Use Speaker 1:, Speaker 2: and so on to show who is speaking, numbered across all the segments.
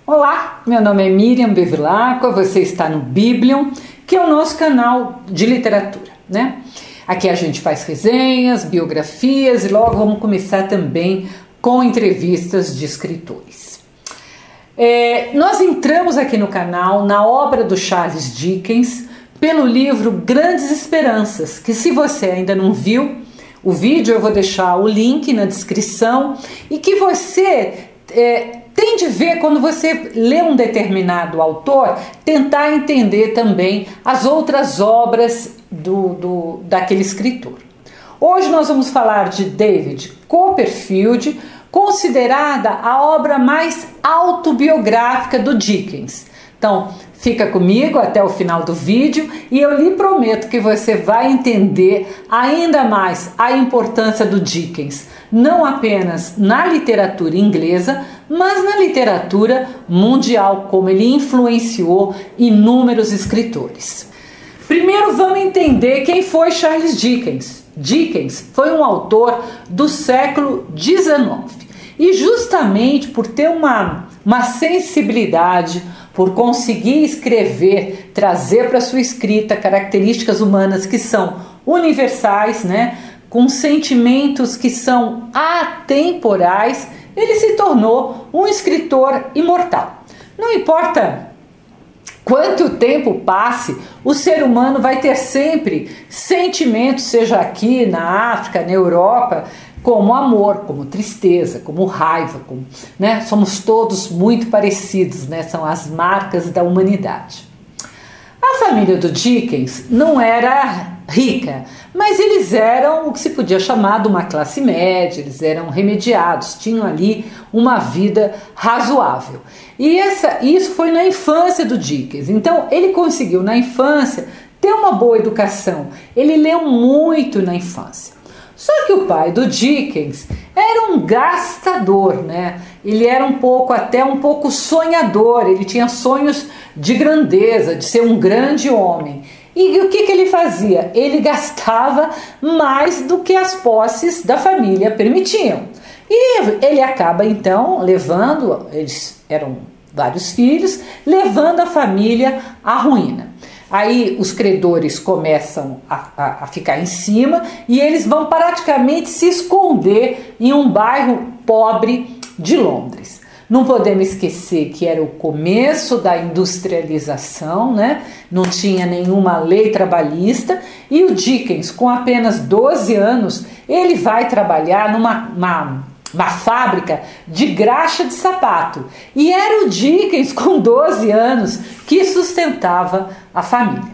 Speaker 1: Olá, meu nome é Miriam Bevilacqua, você está no Biblium, que é o nosso canal de literatura, né? Aqui a gente faz resenhas, biografias e logo vamos começar também com entrevistas de escritores. Nós entramos aqui no canal na obra do Charles Dickens pelo livro Grandes Esperanças, que se você ainda não viu o vídeo eu vou deixar o link na descrição e que você tem de ver quando você lê um determinado autor, tentar entender também as outras obras daquele escritor. Hoje nós vamos falar de David Copperfield, considerada a obra mais autobiográfica do Dickens. Então, fica comigo até o final do vídeo e eu lhe prometo que você vai entender ainda mais a importância do Dickens, não apenas na literatura inglesa, mas na literatura mundial, como ele influenciou inúmeros escritores. Primeiro vamos entender quem foi Charles Dickens. Dickens foi um autor do século XIX e justamente por ter uma sensibilidade, por conseguir escrever, trazer para sua escrita características humanas que são universais, né, com sentimentos que são atemporais, ele se tornou um escritor imortal. Não importa quanto tempo passe, o ser humano vai ter sempre sentimentos, seja aqui na África, na Europa, como amor, como tristeza, como raiva, né? Somos todos muito parecidos, né? São as marcas da humanidade. A família do Dickens não era rica, mas eles eram o que se podia chamar de uma classe média, eles eram remediados, tinham ali uma vida razoável. E isso foi na infância do Dickens, então ele conseguiu na infância ter uma boa educação, ele leu muito na infância. Só que o pai do Dickens era um gastador, né? Ele era um pouco sonhador, ele tinha sonhos de grandeza, de ser um grande homem. E o que ele fazia? Ele gastava mais do que as posses da família permitiam. E ele acaba então levando, eles eram vários filhos, levando a família à ruína. Aí os credores começam a ficar em cima e eles vão praticamente se esconder em um bairro pobre de Londres. Não podemos esquecer que era o começo da industrialização, né? Não tinha nenhuma lei trabalhista e o Dickens, com apenas 12 anos, ele vai trabalhar numa fábrica de graxa de sapato. E era o Dickens, com 12 anos, que sustentava a família.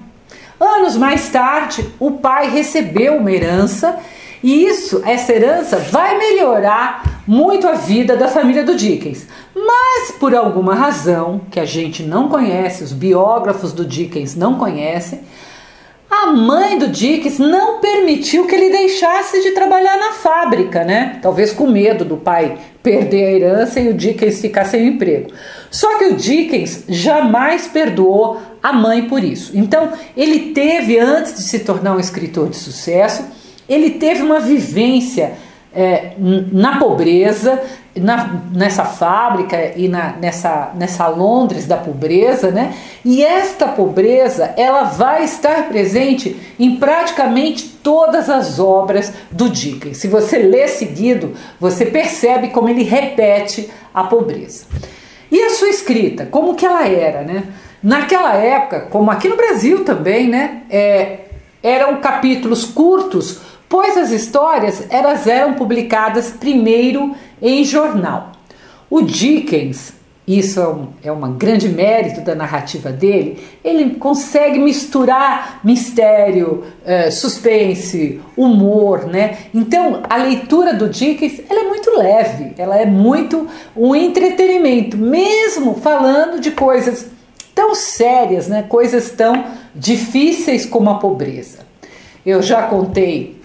Speaker 1: Anos mais tarde, o pai recebeu uma herança e essa herança vai melhorar muito a vida da família do Dickens. Mas por alguma razão que a gente não conhece, os biógrafos do Dickens não conhecem, a mãe do Dickens não permitiu que ele deixasse de trabalhar na fábrica, né? Talvez com medo do pai perder a herança e o Dickens ficar sem emprego. Só que o Dickens jamais perdoou a mãe por isso. Então, ele teve, antes de se tornar um escritor de sucesso, ele teve uma vivência na pobreza, nessa fábrica e nessa Londres da pobreza, né? E esta pobreza ela vai estar presente em praticamente todas as obras do Dickens. Se você lê seguido, você percebe como ele repete a pobreza. E a sua escrita, como que ela era, né? Naquela época, como aqui no Brasil também, né? Eram capítulos curtos, pois as histórias elas eram publicadas primeiro em jornal. O Dickens, isso é um grande mérito da narrativa dele, ele consegue misturar mistério, suspense, humor, né? Então a leitura do Dickens ela é muito leve, ela é muito um entretenimento, mesmo falando de coisas tão sérias, né? Coisas tão difíceis como a pobreza. Eu já contei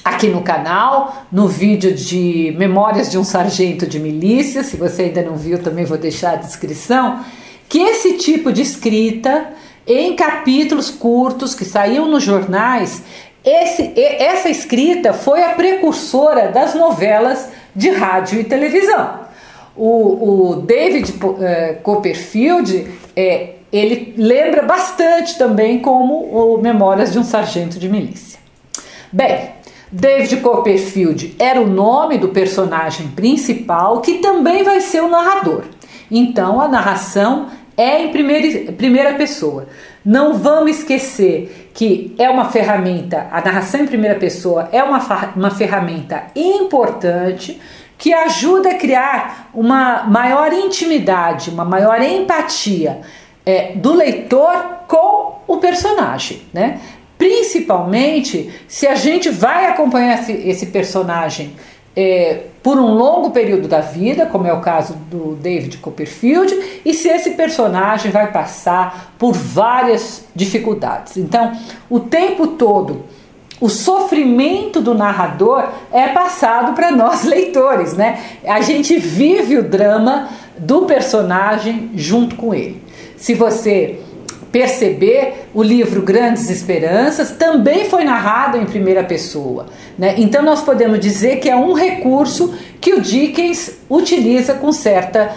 Speaker 1: aqui no canal, no vídeo de Memórias de um Sargento de Milícia, se você ainda não viu também vou deixar a descrição, que esse tipo de escrita em capítulos curtos que saíam nos jornais, essa escrita foi a precursora das novelas de rádio e televisão. o David Copperfield, ele lembra bastante também como o Memórias de um Sargento de Milícia. Bem, David Copperfield era o nome do personagem principal, que também vai ser o narrador. Então a narração é em primeira pessoa. Não vamos esquecer que é uma ferramenta, a narração em primeira pessoa é uma ferramenta importante que ajuda a criar uma maior intimidade, uma maior empatia do leitor com o personagem, né? Principalmente se a gente vai acompanhar esse personagem por um longo período da vida, como é o caso do David Copperfield, e se esse personagem vai passar por várias dificuldades. Então, o tempo todo, o sofrimento do narrador é passado para nós leitores, né? A gente vive o drama do personagem junto com ele. Se você perceber, o livro Grandes Esperanças também foi narrado em primeira pessoa, né? Então nós podemos dizer que é um recurso que o Dickens utiliza com certa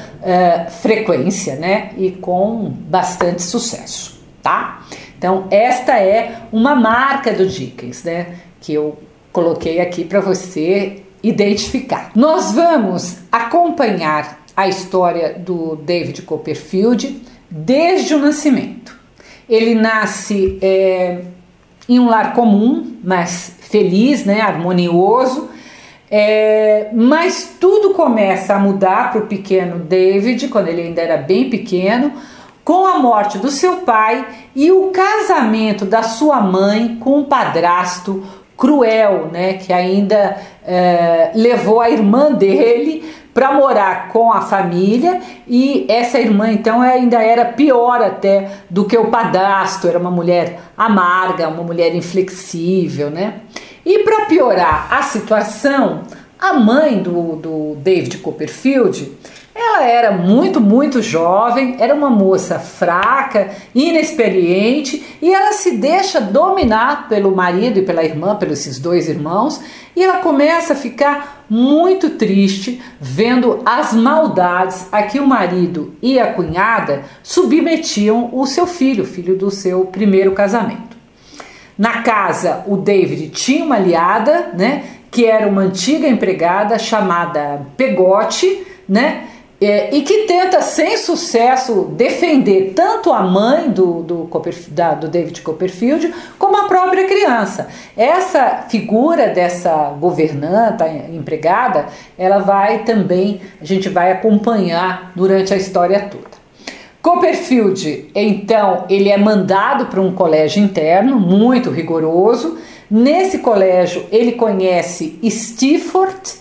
Speaker 1: frequência, né? E com bastante sucesso, tá? Então esta é uma marca do Dickens, né? Que eu coloquei aqui para você identificar. Nós vamos acompanhar a história do David Copperfield desde o nascimento. Ele nasce em um lar comum, mas feliz, né, harmonioso, mas tudo começa a mudar para o pequeno David, quando ele ainda era bem pequeno, com a morte do seu pai e o casamento da sua mãe com um padrasto cruel, né, que ainda levou a irmã dele para morar com a família, e essa irmã então ainda era pior até do que o padrasto, era uma mulher amarga, uma mulher inflexível, né? E para piorar a situação, a mãe do David Copperfield, ela era muito jovem, era uma moça fraca, inexperiente, e ela se deixa dominar pelo marido e pela irmã, pelos esses dois irmãos, e ela começa a ficar muito triste vendo as maldades a que o marido e a cunhada submetiam o seu filho do seu primeiro casamento. Na casa, o David tinha uma aliada, né, que era uma antiga empregada chamada Pegote, né, e que tenta sem sucesso defender tanto a mãe do David Copperfield como a própria criança. Essa figura dessa governanta empregada, ela vai também, a gente vai acompanhar durante a história toda. Copperfield, então, ele é mandado para um colégio interno muito rigoroso. Nesse colégio ele conhece Steerforth,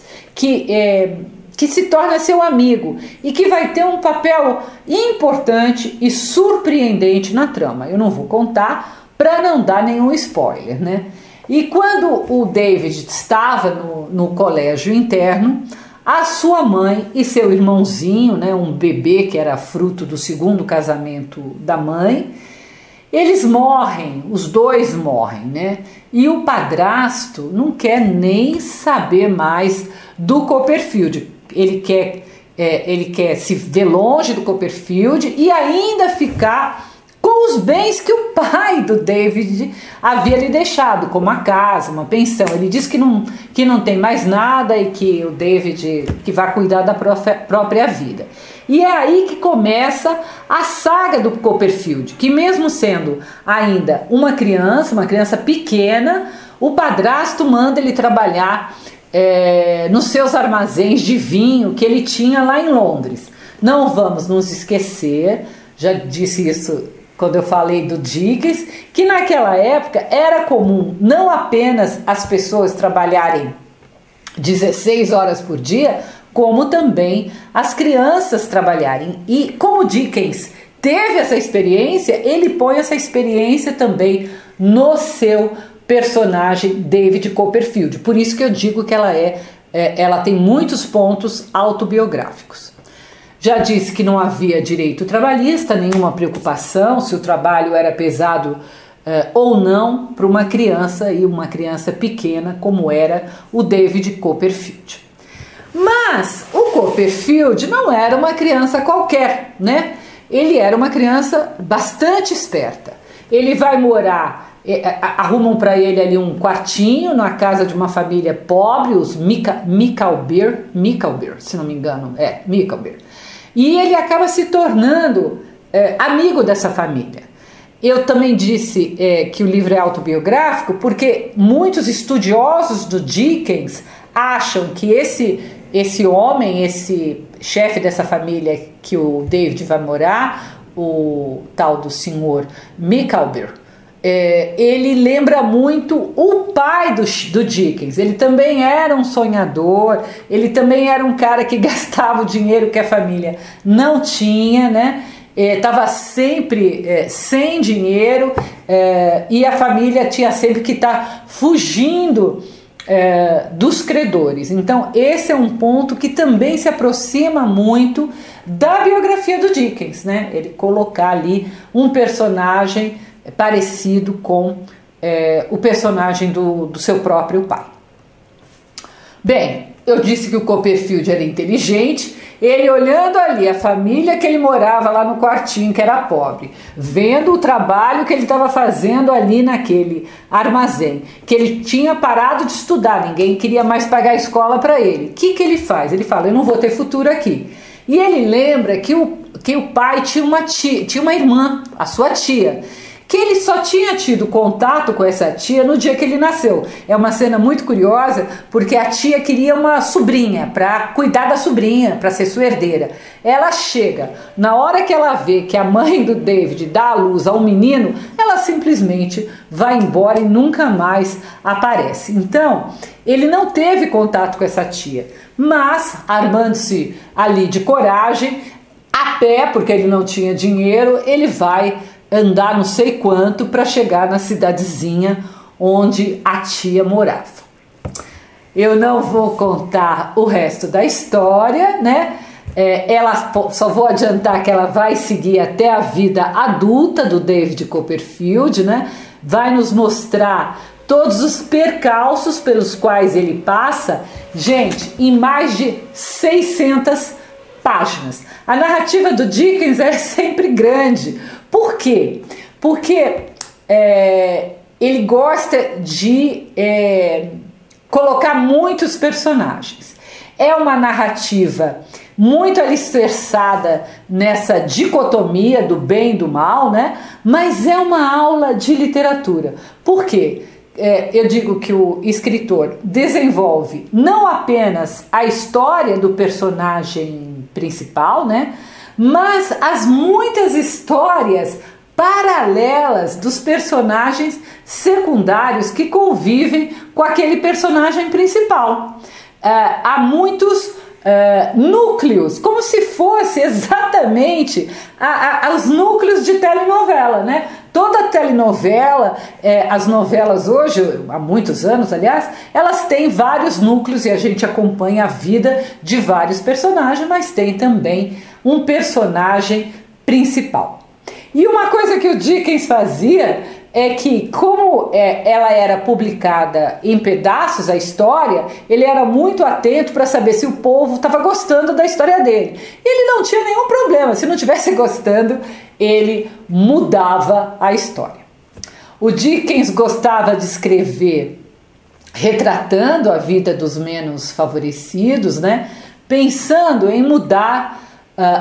Speaker 1: que se torna seu amigo e que vai ter um papel importante e surpreendente na trama. Eu não vou contar para não dar nenhum spoiler, né? E quando o David estava no colégio interno, a sua mãe e seu irmãozinho, né, um bebê que era fruto do segundo casamento da mãe, eles morrem, os dois morrem, né? E o padrasto não quer nem saber mais do Copperfield. Ele quer se ver longe do Copperfield e ainda ficar com os bens que o pai do David havia lhe deixado, como a casa, uma pensão. Ele diz que não tem mais nada e que o David que vai cuidar da própria vida. E é aí que começa a saga do Copperfield, que mesmo sendo ainda uma criança pequena, o padrasto manda ele trabalhar nos seus armazéns de vinho que ele tinha lá em Londres. Não vamos nos esquecer, já disse isso quando eu falei do Dickens, que naquela época era comum não apenas as pessoas trabalharem 16 horas por dia, como também as crianças trabalharem. E como Dickens teve essa experiência, ele põe essa experiência também no seu personagem David Copperfield. Por isso que eu digo que ela tem muitos pontos autobiográficos. Já disse que não havia direito trabalhista, nenhuma preocupação se o trabalho era pesado ou não para uma criança, e uma criança pequena como era o David Copperfield. Mas o Copperfield não era uma criança qualquer, né? Ele era uma criança bastante esperta. Ele vai morar, arrumam para ele ali um quartinho na casa de uma família pobre, os Micawber, se não me engano, Micawber. E ele acaba se tornando amigo dessa família. Eu também disse que o livro é autobiográfico porque muitos estudiosos do Dickens acham que esse homem, esse chefe dessa família que o David vai morar, o tal do senhor Micawber, ele lembra muito o pai do Dickens. Ele também era um sonhador, ele também era um cara que gastava o dinheiro que a família não tinha, né? Estava sempre sem dinheiro, e a família tinha sempre que estar fugindo dos credores. Então esse é um ponto que também se aproxima muito da biografia do Dickens, né? Ele colocar ali um personagem parecido com o personagem do seu próprio pai. Bem, eu disse que o Copperfield era inteligente. Ele olhando ali a família que ele morava lá no quartinho, que era pobre, vendo o trabalho que ele estava fazendo ali naquele armazém, que ele tinha parado de estudar, ninguém queria mais pagar a escola para ele. O que ele faz? Ele fala, eu não vou ter futuro aqui. E ele lembra que o pai tinha uma irmã, a sua tia, que ele só tinha tido contato com essa tia no dia que ele nasceu. É uma cena muito curiosa, porque a tia queria uma sobrinha, para cuidar da sobrinha, para ser sua herdeira. Ela chega, na hora que ela vê que a mãe do David dá à luz a um menino, ela simplesmente vai embora e nunca mais aparece. Então, ele não teve contato com essa tia, mas, armando-se ali de coragem, a pé, porque ele não tinha dinheiro, ele vai andar não sei quanto para chegar na cidadezinha onde a tia morava. Eu não vou contar o resto da história, né? Só vou adiantar que ela vai seguir até a vida adulta do David Copperfield, né? Vai nos mostrar todos os percalços pelos quais ele passa, gente, em mais de 600 páginas. A narrativa do Dickens é sempre grande. Por quê? Porque ele gosta de colocar muitos personagens. É uma narrativa muito alicerçada nessa dicotomia do bem e do mal, né? Mas é uma aula de literatura. Por quê? Eu digo que o escritor desenvolve não apenas a história do personagem principal, né? Mas as muitas histórias paralelas dos personagens secundários que convivem com aquele personagem principal. Há muitos núcleos, como se fosse exatamente os núcleos de telenovela, né? Toda telenovela, as novelas hoje, há muitos anos aliás, elas têm vários núcleos e a gente acompanha a vida de vários personagens, mas tem também um personagem principal. E uma coisa que o Dickens fazia é que, como ela era publicada em pedaços, a história, ele era muito atento para saber se o povo estava gostando da história dele. Ele não tinha nenhum problema, se não estivesse gostando, ele mudava a história. O Dickens gostava de escrever retratando a vida dos menos favorecidos, né? Pensando em mudar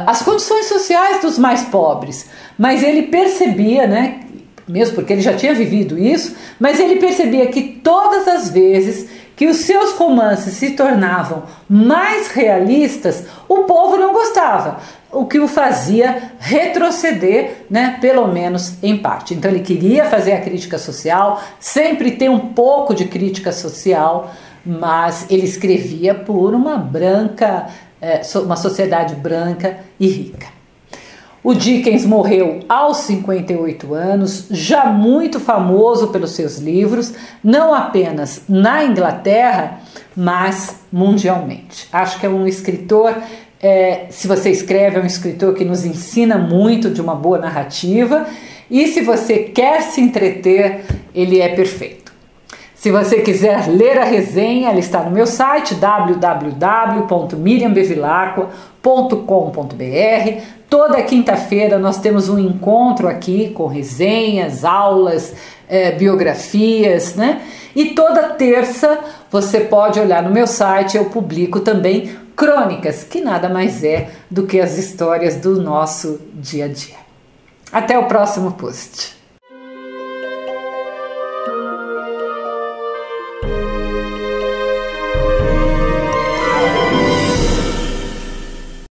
Speaker 1: as condições sociais dos mais pobres. Mas ele percebia, né? Mesmo porque ele já tinha vivido isso, mas ele percebia que todas as vezes que os seus romances se tornavam mais realistas, o povo não gostava, o que o fazia retroceder, né, pelo menos em parte. Então ele queria fazer a crítica social, sempre ter um pouco de crítica social, mas ele escrevia por uma sociedade branca e rica. O Dickens morreu aos 58 anos, já muito famoso pelos seus livros, não apenas na Inglaterra, mas mundialmente. Acho que é um escritor, se você escreve, é um escritor que nos ensina muito de uma boa narrativa, e se você quer se entreter, ele é perfeito. Se você quiser ler a resenha, ela está no meu site www.miriambevilacqua.com.br. Toda quinta-feira nós temos um encontro aqui com resenhas, aulas, biografias, né? E toda terça você pode olhar no meu site, eu publico também crônicas, que nada mais é do que as histórias do nosso dia a dia. Até o próximo post.